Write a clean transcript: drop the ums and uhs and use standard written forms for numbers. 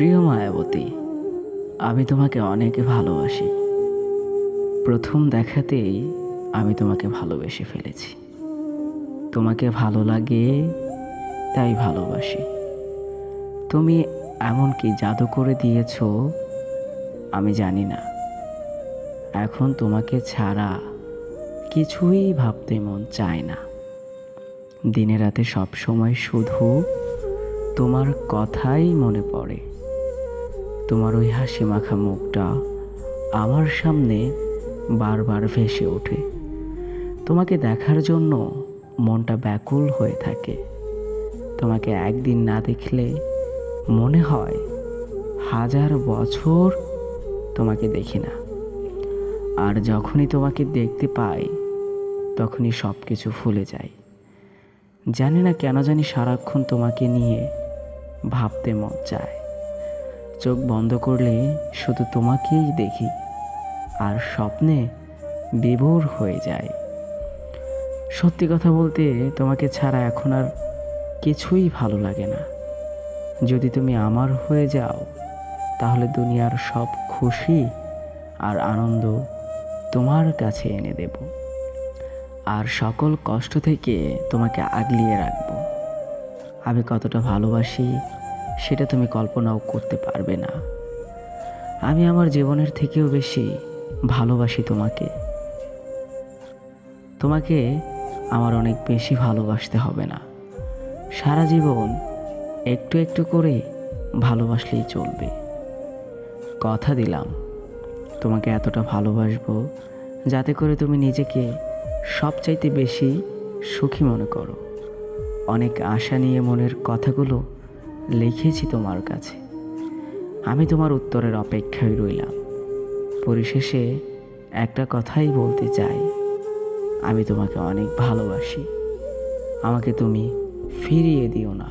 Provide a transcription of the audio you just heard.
প্রিয় মায়াবতী, আমি তোমাকে অনেক ভালোবাসি। প্রথম দেখাতেই আমি তোমাকে ভালোবেসে ফেলেছি। তোমাকে ভালো লাগে তাই ভালোবাসি। তুমি এমন কি জাদু করে দিয়েছো আমি জানি না। এখন তোমাকে ছাড়া কিছুই ভাবতে মন চায় না। দিনে রাতে সব সময় শুধু তোমার কথাই মনে পড়ে। তোমার ওই হাসি মাখা মুখটা আমার সামনে বারবার ভেসে ওঠে। তোমাকে দেখার জন্য মনটা ব্যাকুল হয়ে থাকে। তোমাকে একদিন না দেখলে মনে হয় 1000 বছর তোমাকে দেখি না। আর যখনই তোমাকে দেখতে পাই তখনই সব কিছু ভুলে যাই। জানি না কেন জানি সারাক্ষণ তোমাকে নিয়ে ভাবতে মন চায়। চোখ বন্ধ করলে শুধু তোমাকেই দেখি আর স্বপ্নে বিভোর হয়ে যায়। সত্যি কথা বলতে তোমাকে ছাড়া এখন আর কিছুই ভালো লাগে না। যদি তুমি আমার হয়ে যাও তাহলে দুনিয়ার সব খুশি আর আনন্দ তোমার কাছে এনে দেব, আর সকল কষ্ট থেকে তোমাকে আগলিয়ে রাখব। আমি কতটা ভালোবাসি সেটা তুমি কল্পনাও করতে পারবে না। আমি আমার জীবনের থেকেও বেশি ভালোবাসি তোমাকে। তোমাকে আমার অনেক বেশি ভালোবাসতে হবে না। সারা জীবন একটু একটু করে ভালোবাসলেই চলবে। কথা দিলাম তোমাকে এতটা ভালোবাসবো যাতে করে তুমি নিজেকে সবচাইতে বেশি সুখী মনে করো। অনেক আশা নিয়ে মনের কথাগুলো লিখেছি তোমার কাছে। আমি তোমার উত্তরের অপেক্ষায় রইলাম। পরিশেষে একটা কথাই বলতে চাই, আমি তোমাকে অনেক ভালোবাসি। আমাকে তুমি ফিরিয়ে দিও না।